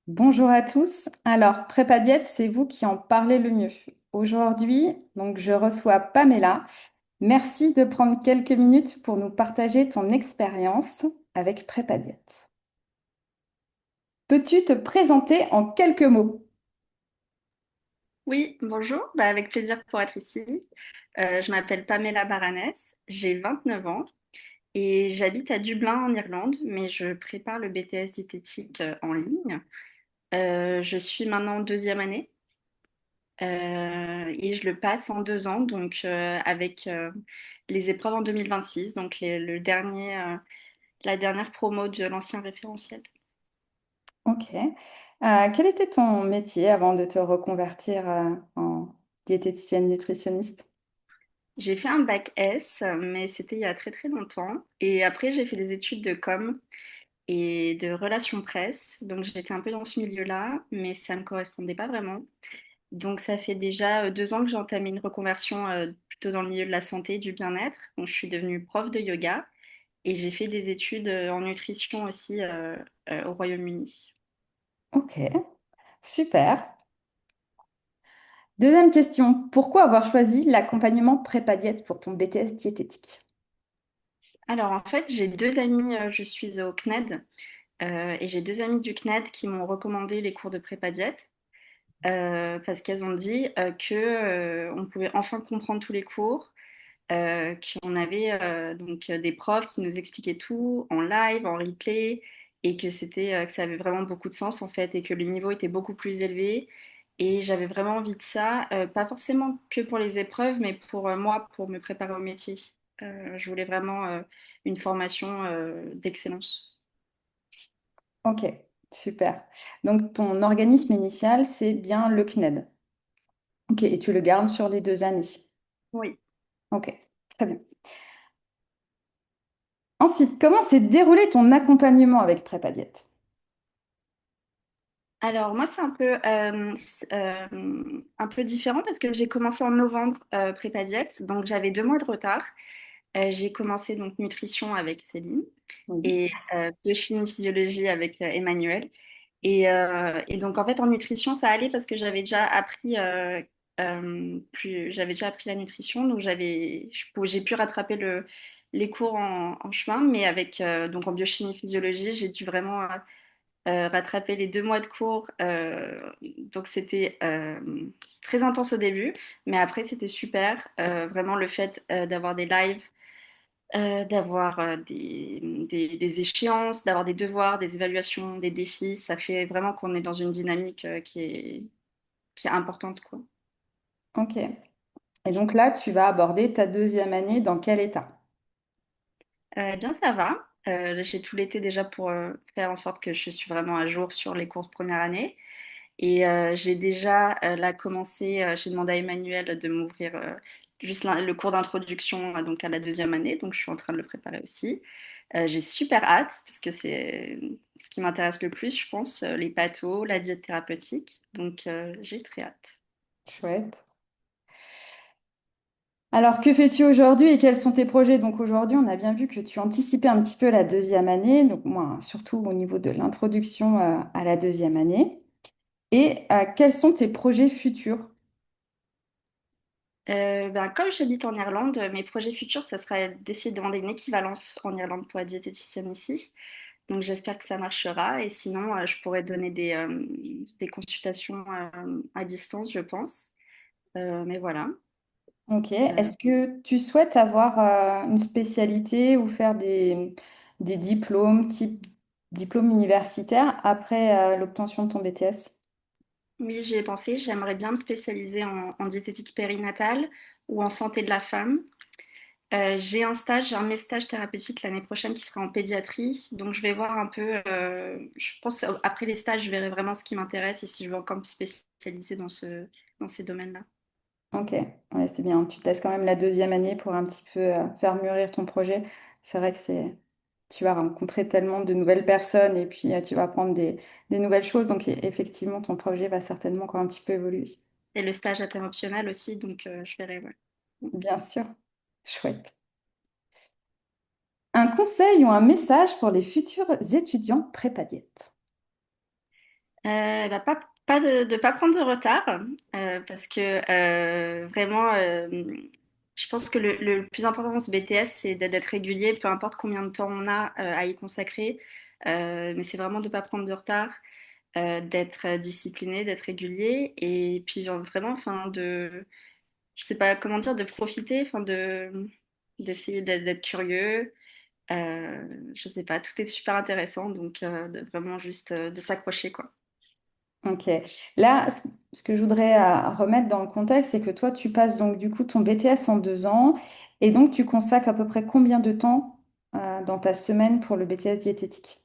Bonjour à tous. Alors, Prépa Diète, c'est vous qui en parlez le mieux. Aujourd'hui, donc, je reçois Pamela. Merci de prendre quelques minutes pour nous partager ton expérience avec Prépa Diète. Peux-tu te présenter en quelques mots? Oui, bonjour, avec plaisir pour être ici. Je m'appelle Pamela Baranès, j'ai 29 ans et j'habite à Dublin en Irlande, mais je prépare le BTS diététique en ligne. Je suis maintenant en deuxième année et je le passe en 2 ans, donc avec les épreuves en 2026, donc la dernière promo de l'ancien référentiel. Ok. Quel était ton métier avant de te reconvertir en diététicienne nutritionniste? J'ai fait un bac S, mais c'était il y a très très longtemps. Et après, j'ai fait des études de com et de relations presse. Donc j'étais un peu dans ce milieu-là, mais ça me correspondait pas vraiment. Donc ça fait déjà 2 ans que j'ai entamé une reconversion plutôt dans le milieu de la santé et du bien-être. Donc je suis devenue prof de yoga et j'ai fait des études en nutrition aussi au Royaume-Uni. Ok, super. Deuxième question. Pourquoi avoir choisi l'accompagnement Prépa Diète pour ton BTS diététique? Alors en fait, j'ai deux amis, je suis au CNED et j'ai deux amis du CNED qui m'ont recommandé les cours de prépa diète. Parce qu'elles ont dit que on pouvait enfin comprendre tous les cours, qu'on avait donc des profs qui nous expliquaient tout en live, en replay, et que que ça avait vraiment beaucoup de sens en fait, et que le niveau était beaucoup plus élevé. Et j'avais vraiment envie de ça, pas forcément que pour les épreuves, mais pour moi, pour me préparer au métier. Je voulais vraiment une formation d'excellence. Ok, super. Donc ton organisme initial, c'est bien le CNED. Ok, et tu le gardes sur les 2 années. Oui. Ok, très bien. Ensuite, comment s'est déroulé ton accompagnement avec Prépa Diète? Alors moi c'est un peu différent parce que j'ai commencé en novembre prépa diète, donc j'avais 2 mois de retard. J'ai commencé donc nutrition avec Céline Oui. et biochimie physiologie avec Emmanuel. Et donc en fait en nutrition ça allait parce que j'avais déjà appris la nutrition, donc j'ai pu rattraper les cours en chemin, mais avec donc en biochimie physiologie j'ai dû vraiment rattraper les 2 mois de cours. Donc c'était très intense au début, mais après c'était super. Vraiment le fait d'avoir des lives, d'avoir des échéances, d'avoir des devoirs, des évaluations, des défis, ça fait vraiment qu'on est dans une dynamique qui est importante, quoi. Ok. Et donc là, tu vas aborder ta 2e année dans quel état? Eh bien, ça va. J'ai tout l'été déjà pour faire en sorte que je suis vraiment à jour sur les cours de première année. Et j'ai déjà là commencé, j'ai demandé à Emmanuel de m'ouvrir juste le cours d'introduction donc à la deuxième année, donc je suis en train de le préparer aussi. J'ai super hâte parce que c'est ce qui m'intéresse le plus, je pense, les pathos, la diète thérapeutique. Donc j'ai très hâte. Chouette. Alors, que fais-tu aujourd'hui et quels sont tes projets? Donc aujourd'hui, on a bien vu que tu anticipais un petit peu la 2e année, donc moi, surtout au niveau de l'introduction à la 2e année. Et quels sont tes projets futurs? Comme j'habite en Irlande, mes projets futurs, ça serait d'essayer de demander une équivalence en Irlande pour être diététicienne ici. Donc j'espère que ça marchera. Et sinon, je pourrais donner des consultations à distance, je pense. Mais voilà. Ok. Euh, Est-ce que tu souhaites avoir une spécialité ou faire des diplômes, type diplôme universitaire, après l'obtention de ton BTS? oui, j'y ai pensé. J'aimerais bien me spécialiser en diététique périnatale ou en santé de la femme. J'ai un de mes stages thérapeutiques l'année prochaine qui sera en pédiatrie. Donc je vais voir un peu. Je pense après les stages, je verrai vraiment ce qui m'intéresse et si je veux encore me spécialiser dans ces domaines-là. Ok, ouais, c'est bien. Tu te laisses quand même la 2e année pour un petit peu faire mûrir ton projet. C'est vrai que tu vas rencontrer tellement de nouvelles personnes et puis tu vas apprendre des nouvelles choses. Donc effectivement, ton projet va certainement encore un petit peu évoluer. Et le stage à thème optionnel aussi, donc je verrai, ouais. Bien sûr. Chouette. Un conseil ou un message pour les futurs étudiants prépa diète. Bah, pas de pas prendre de retard, parce que vraiment, je pense que le plus important dans ce BTS, c'est d'être régulier, peu importe combien de temps on a à y consacrer. Mais c'est vraiment de pas prendre de retard, d'être discipliné, d'être régulier, et puis vraiment, enfin, je sais pas comment dire, de profiter, enfin, d'essayer d'être curieux. Je sais pas, tout est super intéressant, donc de vraiment juste de s'accrocher, quoi. Ok. Là, ce que je voudrais remettre dans le contexte, c'est que toi, tu passes donc du coup ton BTS en 2 ans et donc tu consacres à peu près combien de temps dans ta semaine pour le BTS diététique?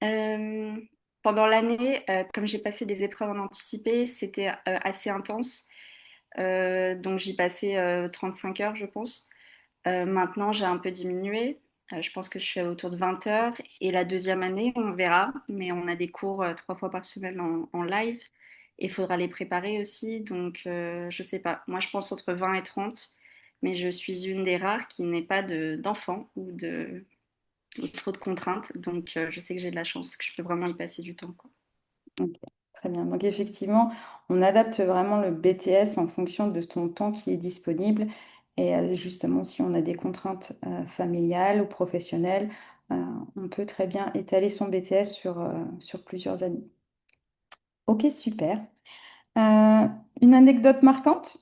Euh, Pendant l'année, comme j'ai passé des épreuves en anticipé, c'était assez intense. Donc j'y passais 5 heures, je pense. Maintenant, j'ai un peu diminué. Je pense que je suis autour de 20 heures. Et la deuxième année, on verra. Mais on a des cours 3 fois par semaine en live. Et il faudra les préparer aussi. Donc, je sais pas. Moi, je pense entre 20 et 30. Mais je suis une des rares qui n'ait pas d'enfants ou trop de contraintes. Donc, je sais que j'ai de la chance, que je peux vraiment y passer du temps, quoi. Ok, très bien. Donc effectivement, on adapte vraiment le BTS en fonction de ton temps qui est disponible. Et justement, si on a des contraintes familiales ou professionnelles, euh, on peut très bien étaler son BTS sur plusieurs années. Ok, super. Euh, une anecdote marquante?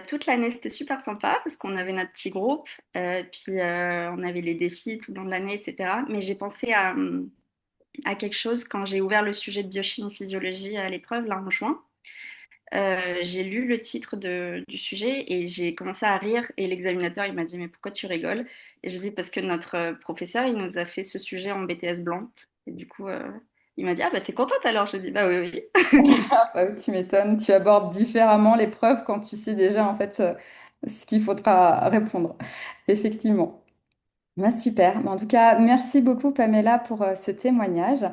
Toute l'année, c'était super sympa parce qu'on avait notre petit groupe, puis on avait les défis tout le long de l'année, etc. Mais j'ai pensé à quelque chose quand j'ai ouvert le sujet de biochimie physiologie à l'épreuve, là en juin. J'ai lu le titre du sujet et j'ai commencé à rire et l'examinateur il m'a dit mais pourquoi tu rigoles? Et j'ai dit parce que notre professeur il nous a fait ce sujet en BTS blanc et du coup il m'a dit ah bah t'es contente alors? Je dis bah oui oui. Ah, bah oui, tu m'étonnes, tu abordes différemment l'épreuve quand tu sais déjà en fait ce qu'il faudra répondre. Effectivement. Bah, super. Bah, en tout cas, merci beaucoup Pamela pour ce témoignage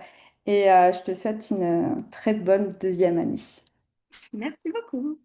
et je te souhaite une très bonne deuxième année. Merci beaucoup.